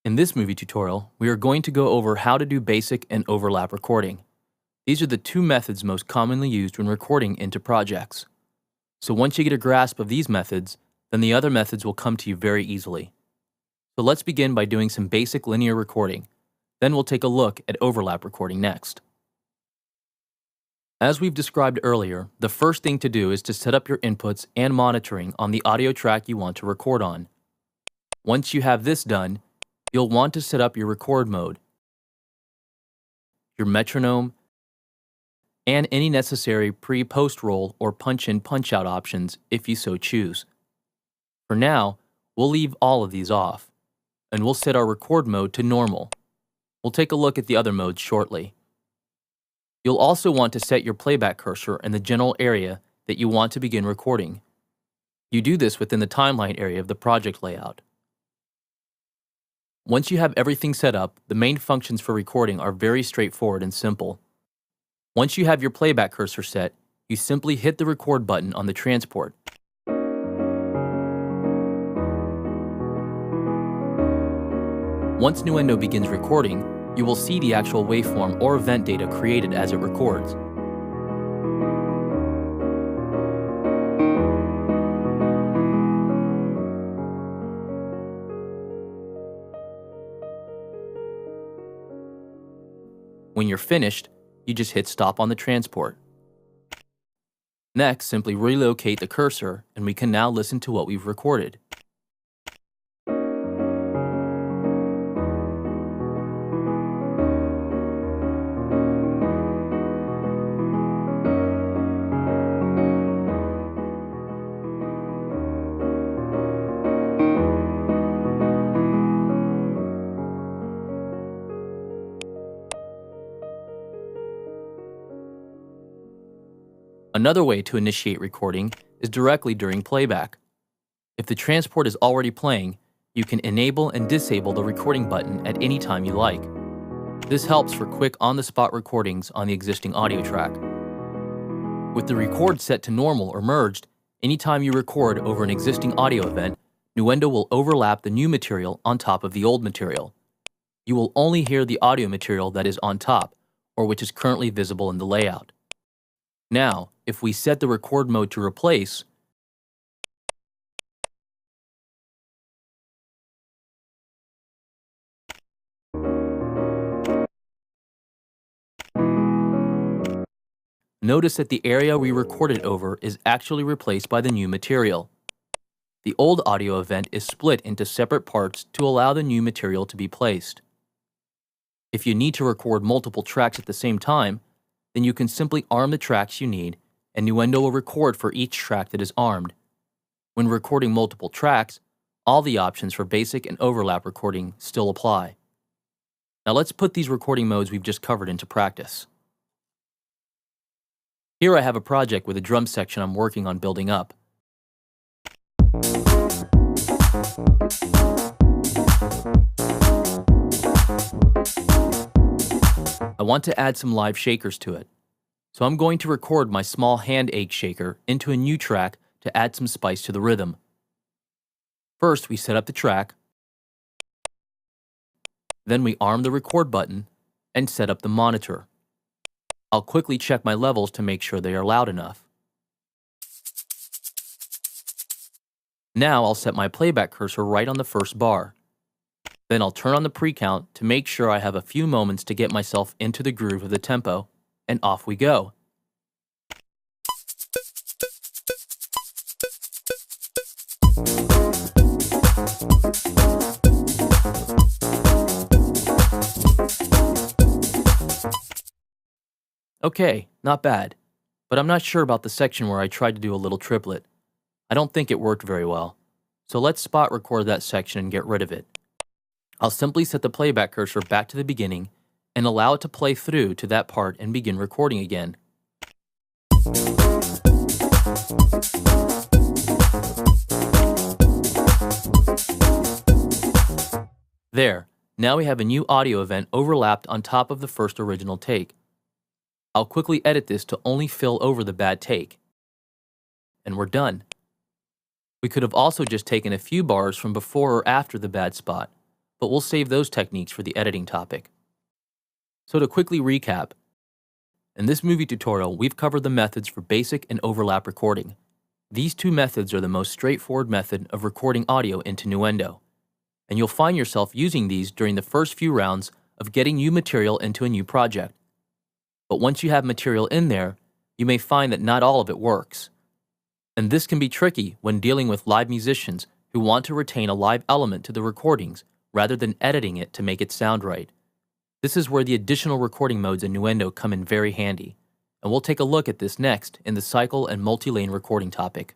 In this movie tutorial, we are going to go over how to do basic and overlap recording. These are the two methods most commonly used when recording into projects. So once you get a grasp of these methods, then the other methods will come to you very easily. So let's begin by doing some basic linear recording. Then we'll take a look at overlap recording next. As we've described earlier, the first thing to do is to set up your inputs and monitoring on the audio track you want to record on. Once you have this done, you'll want to set up your record mode, your metronome, and any necessary pre-post roll or punch-in punch-out options if you so choose. For now, we'll leave all of these off, and we'll set our record mode to normal. We'll take a look at the other modes shortly. You'll also want to set your playback cursor in the general area that you want to begin recording. You do this within the timeline area of the project layout. Once you have everything set up, the main functions for recording are very straightforward and simple. Once you have your playback cursor set, you simply hit the record button on the transport. Once Nuendo begins recording, you will see the actual waveform or event data created as it records. When you're finished, you just hit stop on the transport. Next, simply relocate the cursor and we can now listen to what we've recorded. Another way to initiate recording is directly during playback. If the transport is already playing, you can enable and disable the recording button at any time you like. This helps for quick on-the-spot recordings on the existing audio track. With the record set to normal or merged, anytime you record over an existing audio event, Nuendo will overlap the new material on top of the old material. You will only hear the audio material that is on top, or which is currently visible in the layout. Now, if we set the record mode to replace, notice that the area we recorded over is actually replaced by the new material. The old audio event is split into separate parts to allow the new material to be placed. If you need to record multiple tracks at the same time, then you can simply arm the tracks you need, and Nuendo will record for each track that is armed. When recording multiple tracks, all the options for basic and overlap recording still apply. Now let's put these recording modes we've just covered into practice. Here I have a project with a drum section I'm working on building up. I want to add some live shakers to it. So I'm going to record my small hand ache shaker into a new track to add some spice to the rhythm. First, we set up the track. Then we arm the record button and set up the monitor. I'll quickly check my levels to make sure they are loud enough. Now I'll set my playback cursor right on the first bar. Then I'll turn on the pre-count to make sure I have a few moments to get myself into the groove of the tempo, and off we go. Okay, not bad, but I'm not sure about the section where I tried to do a little triplet. I don't think it worked very well, so let's spot record that section and get rid of it. I'll simply set the playback cursor back to the beginning and allow it to play through to that part and begin recording again. There, now we have a new audio event overlapped on top of the first original take. I'll quickly edit this to only fill over the bad take. And we're done. We could have also just taken a few bars from before or after the bad spot, but we'll save those techniques for the editing topic. So to quickly recap, in this movie tutorial, we've covered the methods for basic and overlap recording. These two methods are the most straightforward method of recording audio into Nuendo, and you'll find yourself using these during the first few rounds of getting new material into a new project. But once you have material in there, you may find that not all of it works. And this can be tricky when dealing with live musicians who want to retain a live element to the recordings rather than editing it to make it sound right. This is where the additional recording modes in Nuendo come in very handy, and we'll take a look at this next in the cycle and multi-lane recording topic.